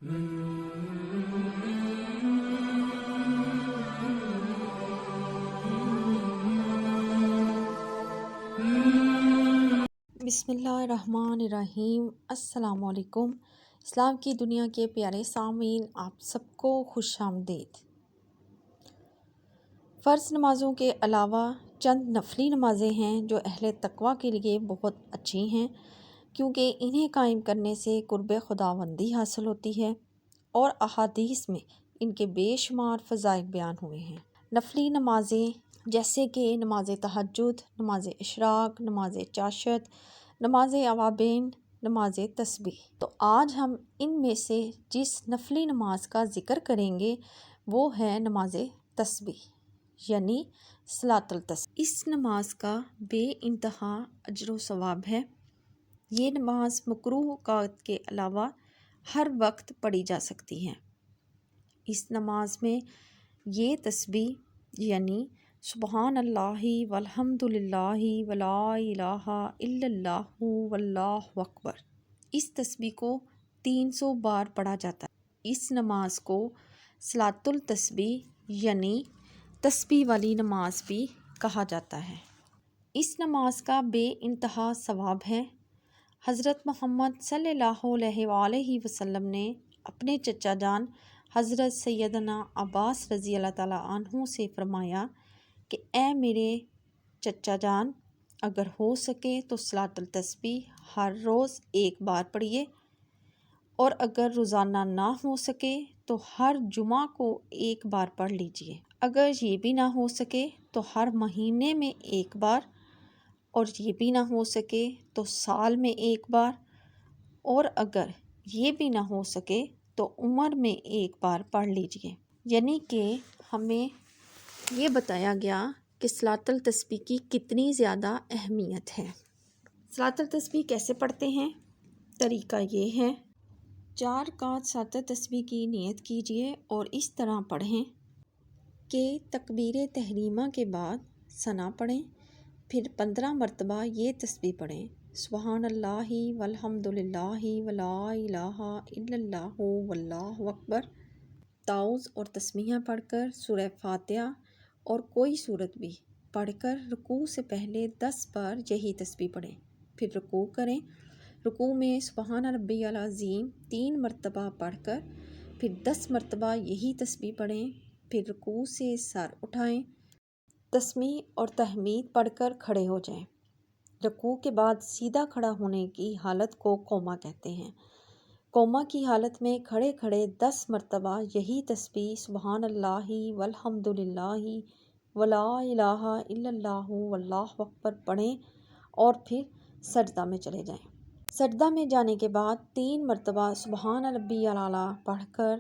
بسم اللہ الرحمن الرحیم۔ السلام علیکم۔ اسلام کی دنیا کے پیارے سامعین، آپ سب کو خوش آمدید۔ فرض نمازوں کے علاوہ چند نفلی نمازیں ہیں جو اہل تقویٰ کے لیے بہت اچھی ہیں، کیونکہ انہیں قائم کرنے سے قرب خداوندی حاصل ہوتی ہے، اور احادیث میں ان کے بے شمار فضائل بیان ہوئے ہیں۔ نفلی نمازیں جیسے کہ نماز تہجد، نماز اشراق، نماز چاشت، نماز اوابین، نماز تسبیح۔ تو آج ہم ان میں سے جس نفلی نماز کا ذکر کریں گے وہ ہے نماز تسبیح، یعنی صلاۃ التسبیح۔ اس نماز کا بے انتہا اجر و ثواب ہے۔ یہ نماز مکروہ اوقات کے علاوہ ہر وقت پڑھی جا سکتی ہے۔ اس نماز میں یہ تسبیح یعنی سبحان اللہ والحمد للہ ولا الہ الا اللہ واللہ اکبر، اس تسبیح کو 300 بار پڑھا جاتا ہے۔ اس نماز کو صلاۃ التسبیح یعنی تسبیح والی نماز بھی کہا جاتا ہے۔ اس نماز کا بے انتہا ثواب ہے۔ حضرت محمد صلی اللہ علیہ وآلہ وسلم نے اپنے چچا جان حضرت سیدنا عباس رضی اللہ تعالیٰ عنہ سے فرمایا کہ اے میرے چچا جان، اگر ہو سکے تو صلاۃ التسبیح ہر روز 1 بار پڑھیے، اور اگر روزانہ نہ ہو سکے تو ہر جمعہ کو 1 بار پڑھ لیجیے۔ اگر یہ بھی نہ ہو سکے تو ہر مہینے میں 1 بار، اور یہ بھی نہ ہو سکے تو سال میں 1 بار، اور اگر یہ بھی نہ ہو سکے تو عمر میں 1 بار پڑھ لیجیے۔ یعنی کہ ہمیں یہ بتایا گیا کہ صلاۃ التسبیح کی کتنی زیادہ اہمیت ہے۔ صلاۃ التسبیح کیسے پڑھتے ہیں؟ طریقہ یہ ہے، 4 رکعت صلاۃ التسبیح کی نیت کیجیے اور اس طرح پڑھیں کہ تکبیر تحریمہ کے بعد ثنا پڑھیں، پھر 15 مرتبہ یہ تسبیح پڑھیں، سبحان اللہ والحمد للہ ولا الہ الا اللہ واللہ اکبر۔ تعوذ اور تسمیہ پڑھ کر سورہ فاتحہ اور کوئی سورت بھی پڑھ کر رکوع سے پہلے 10 بار یہی تسبیح پڑھیں، پھر رکوع کریں۔ رکوع میں سبحان ربی العظیم 3 مرتبہ پڑھ کر پھر 10 مرتبہ یہی تسبیح پڑھیں، پھر رکوع سے سر اٹھائیں، تسمیح اور تحمید پڑھ کر کھڑے ہو جائیں۔ رکوع کے بعد سیدھا کھڑا ہونے کی حالت کو قوما کہتے ہیں۔ قوما کی حالت میں کھڑے کھڑے 10 مرتبہ یہی تسبیح سبحان اللہ والحمد للہ ولا الہ الا اللہ واللہ اکبر پڑھیں اور پھر سجدہ میں چلے جائیں۔ سجدہ میں جانے کے بعد 3 مرتبہ سبحان ربی الاعلیٰ پڑھ کر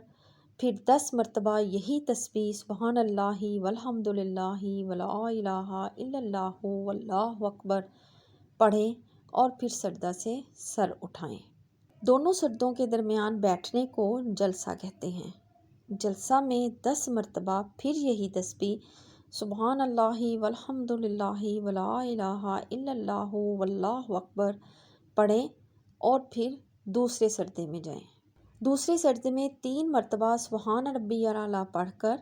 پھر 10 مرتبہ یہی تسبیح سبحان اللہ والحمد للہ ولا الہ الا اللہ واللہ اکبر پڑھیں اور پھر سجدہ سے سر اٹھائیں۔ دونوں سجدوں کے درمیان بیٹھنے کو جلسہ کہتے ہیں۔ جلسہ میں 10 مرتبہ پھر یہی تسبیح سبحان اللہ والحمد للہ ولا الہ الا اللہ واللہ اکبر پڑھیں اور پھر دوسرے سجدے میں جائیں۔ دوسرے سجدے میں 3 مرتبہ سبحان ربی الاعلیٰ پڑھ کر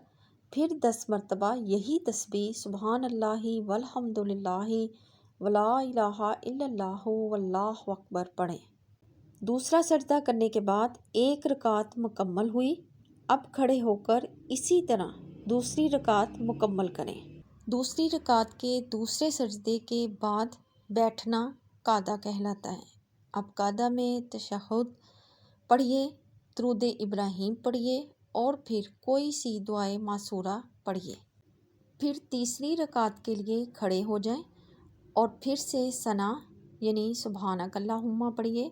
پھر 10 مرتبہ یہی تسبیح سبحان اللہ والحمد للہ ولا الہ الا اللہ واللہ اکبر پڑھیں۔ دوسرا سجدہ کرنے کے بعد 1 رکعت مکمل ہوئی، اب کھڑے ہو کر اسی طرح دوسری رکعت مکمل کریں۔ دوسری رکعت کے دوسرے سجدے کے بعد بیٹھنا قعدہ کہلاتا ہے۔ اب قعدہ میں تشہد پڑھیے، درود ابراہیم پڑھیے اور پھر کوئی سی دعائے معصورہ پڑھیے۔ پھر تیسری رکعت کے لیے کھڑے ہو جائیں اور پھر سے ثنا یعنی سبحانک اللہم پڑھیے،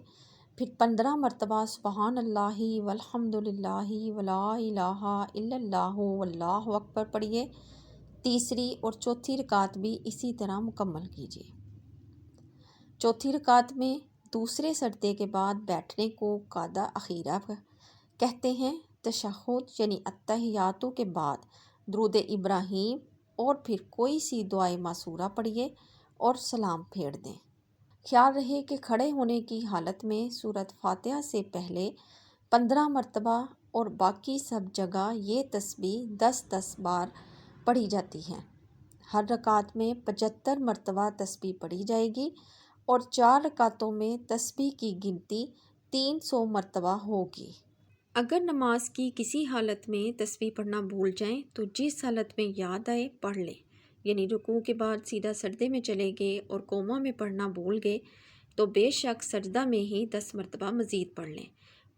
پھر 15 مرتبہ سبحان اللہ والحمد للہ ولا الہ الا اللہ واللہ اکبر پڑھیے۔ تیسری اور چوتھی رکعت بھی اسی طرح مکمل کیجیے۔ چوتھی رکعت میں دوسرے سجدے کے بعد بیٹھنے کو قعدہ اخیرہ کہتے ہیں۔ تشہد یعنی اتحیاتوں کے بعد درود ابراہیم اور پھر کوئی سی دعائے معصورہ پڑھیے اور سلام پھیر دیں۔ خیال رہے کہ کھڑے ہونے کی حالت میں سورۃ فاتحہ سے پہلے 15 مرتبہ اور باقی سب جگہ یہ تسبیح 10 بار پڑھی جاتی ہے۔ ہر رکعت میں 75 مرتبہ تسبیح پڑھی جائے گی اور 4 رکعتوں میں تسبیح کی گنتی 300 مرتبہ ہوگی۔ اگر نماز کی کسی حالت میں تسبیح پڑھنا بھول جائیں تو جس حالت میں یاد آئے پڑھ لیں، یعنی رکوع کے بعد سیدھا سجدے میں چلے گئے اور قوما میں پڑھنا بھول گئے تو بے شک سجدہ میں ہی 10 مرتبہ مزید پڑھ لیں۔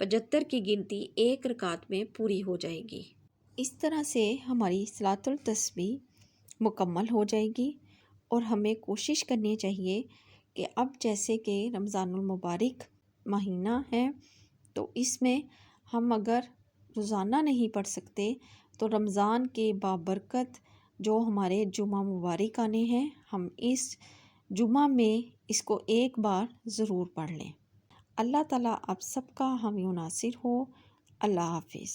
75 کی گنتی ایک رکعت میں پوری ہو جائے گی۔ اس طرح سے ہماری صلاۃ التسبیح مکمل ہو جائے گی اور ہمیں کوشش کرنی چاہیے کہ اب جیسے کہ رمضان المبارک مہینہ ہے تو اس میں ہم اگر روزانہ نہیں پڑھ سکتے تو رمضان کے بابرکت جو ہمارے جمعہ مبارک آنے ہیں ہم اس جمعہ میں اس کو ایک بار ضرور پڑھ لیں۔ اللہ تعالیٰ آپ سب کا حامی و ناصر ہو۔ اللہ حافظ۔